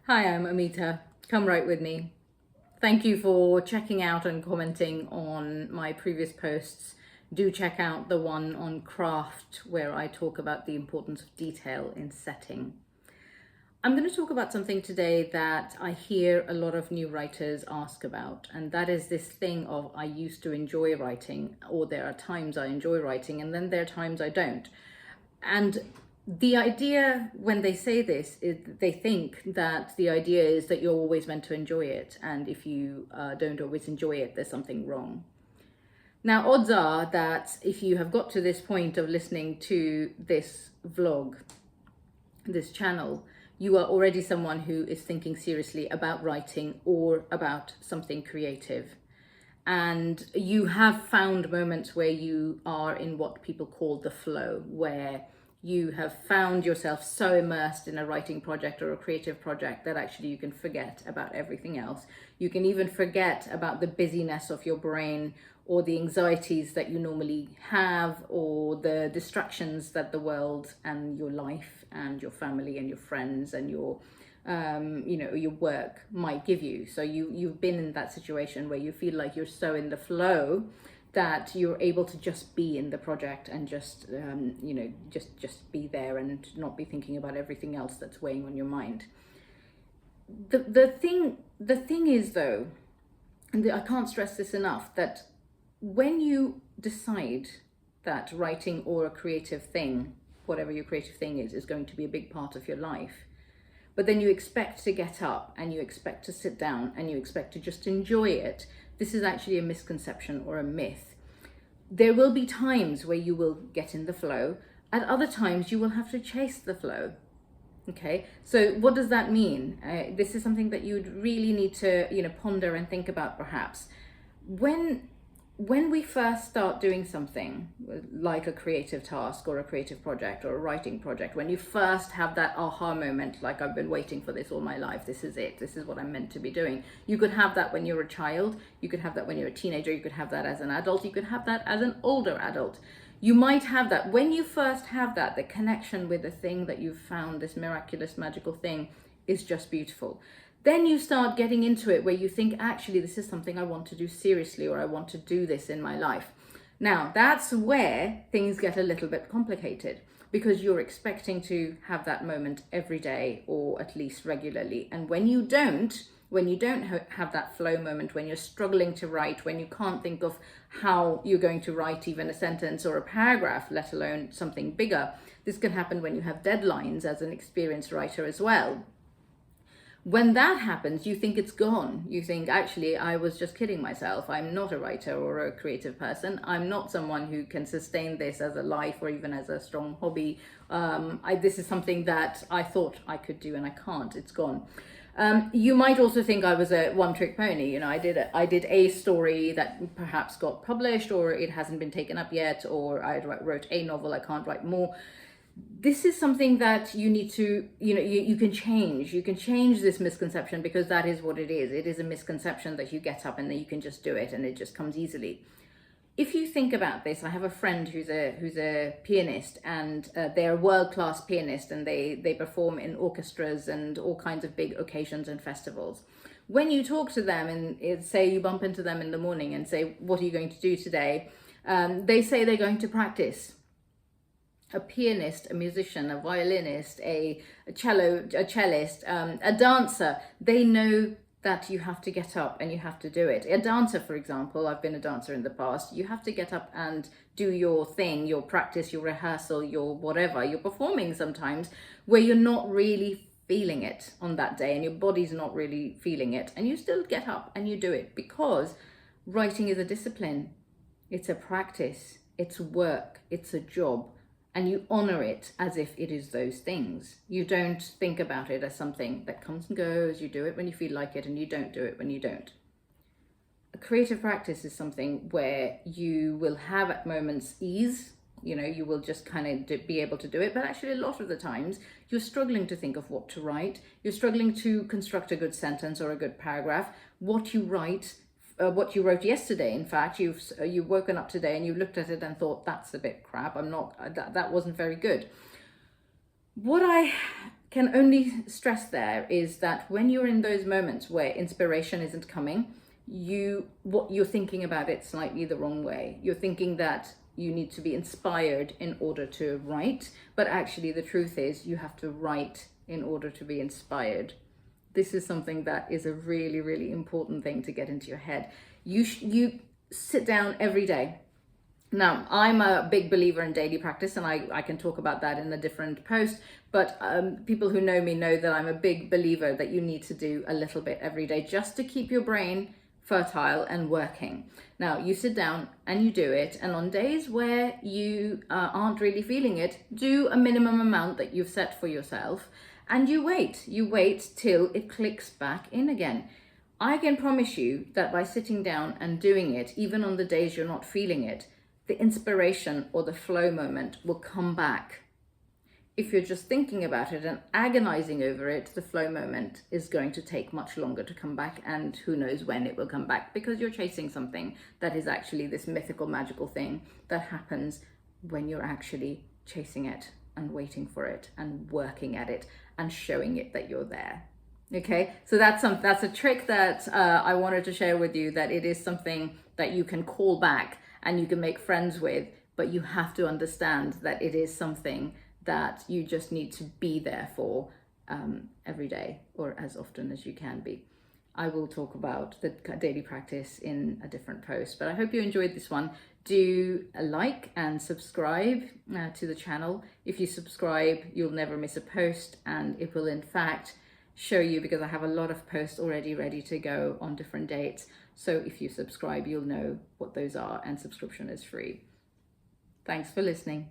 Hi, I'm Amita. Come write with me. Thank you for checking out and commenting on my previous posts. Do check out the one on craft where I talk about the importance of detail in setting. I'm going to talk about something today that I hear a lot of new writers ask about, and that is this thing of I used to enjoy writing, or there are times I enjoy writing, and then there are times I don't. And the idea when they say this is they think that the idea is that you're always meant to enjoy it, and if you don't always enjoy it, there's something wrong. Now, odds are that if you have got to this point of listening to this vlog, this channel, you are already someone who is thinking seriously about writing or about something creative. And you have found moments where you are in what people call the flow, where you have found yourself so immersed in a writing project or a creative project that actually you can forget about everything else. You can even forget about the busyness of your brain or the anxieties that you normally have or the distractions that the world and your life and your family and your friends and your your work might give you. So you've been in that situation where you feel like you're so in the flow that you're able to just be in the project and just just be there and not be thinking about everything else that's weighing on your mind. The thing is though, and I can't stress this enough, that when you decide that writing or a creative thing, whatever your creative thing is going to be a big part of your life, but then you expect to get up and you expect to sit down and you expect to just enjoy it, this is actually a misconception or a myth. There will be times where you will get in the flow. At other times, you will have to chase the flow. Okay, so what does that mean? This is something that you'd really need to, ponder and think about perhaps. When we first start doing something like a creative task or a creative project or a writing project, when you first have that aha moment, like I've been waiting for this all my life, this is it, this is what I'm meant to be doing. You could have that when you're a child, you could have that when you're a teenager, you could have that as an adult, you could have that as an older adult. You might have that when you first have that, the connection with the thing that you've found, this miraculous, magical thing, is just beautiful. Then you start getting into it where you think, actually, this is something I want to do seriously, or I want to do this in my life. Now, that's where things get a little bit complicated, because you're expecting to have that moment every day or at least regularly. And when you don't have that flow moment, when you're struggling to write, when you can't think of how you're going to write even a sentence or a paragraph, let alone something bigger, this can happen when you have deadlines as an experienced writer as well. When that happens, you think it's gone. You think, actually, I was just kidding myself. I'm not a writer or a creative person. I'm not someone who can sustain this as a life or even as a strong hobby. This is something that I thought I could do and I can't. It's gone. You might also think I was a one-trick pony. I did a story that perhaps got published, or it hasn't been taken up yet, or I wrote a novel, I can't write more. This is something that you need to, you can change. You can change this misconception, because that is what it is. It is a misconception that you get up and then you can just do it and it just comes easily. If you think about this, I have a friend who's a pianist, and they're a world-class pianist, and they perform in orchestras and all kinds of big occasions and festivals. When you talk to them and say you bump into them in the morning and say, what are you going to do today? They say they're going to practice. A pianist, a musician, a violinist, a cellist, a dancer, they know that you have to get up and you have to do it. A dancer, for example, I've been a dancer in the past, you have to get up and do your thing, your practice, your rehearsal, your whatever. You're performing sometimes where you're not really feeling it on that day and your body's not really feeling it, and you still get up and you do it, because writing is a discipline. It's a practice, it's work, it's a job. And you honor it as if it is those things. You don't think about it as something that comes and goes. You do it when you feel like it, and you don't do it when you don't. A creative practice is something where you will have at moments ease. You will just kind of be able to do it. But actually, a lot of the times, you're struggling to think of what to write. You're struggling to construct a good sentence or a good paragraph. What you wrote yesterday, in fact, you've woken up today and you looked at it and thought, that's a bit crap, that wasn't very good. What I can only stress there is that when you're in those moments where inspiration isn't coming, what you're thinking about it slightly the wrong way. You're thinking that you need to be inspired in order to write, but actually the truth is you have to write in order to be inspired. This is something that is a really, really important thing to get into your head. You sit down every day. Now, I'm a big believer in daily practice, and I can talk about that in a different post, but people who know me know that I'm a big believer that you need to do a little bit every day just to keep your brain fertile and working. Now, you sit down and you do it, and on days where you aren't really feeling it, do a minimum amount that you've set for yourself, and you wait till it clicks back in again. I can promise you that by sitting down and doing it, even on the days you're not feeling it, the inspiration or the flow moment will come back. If you're just thinking about it and agonizing over it, the flow moment is going to take much longer to come back, and who knows when it will come back, because you're chasing something that is actually this mythical, magical thing that happens when you're actually chasing it and waiting for it and working at it and showing it that you're there. Okay, so that's a trick that I wanted to share with you, that it is something that you can call back and you can make friends with, but you have to understand that it is something that you just need to be there for every day, or as often as you can be. I will talk about the daily practice in a different post, but I hope you enjoyed this one. Do like and subscribe to the channel. If you subscribe, you'll never miss a post, and it will in fact show you, because I have a lot of posts already ready to go on different dates. So if you subscribe, you'll know what those are, and subscription is free. Thanks for listening.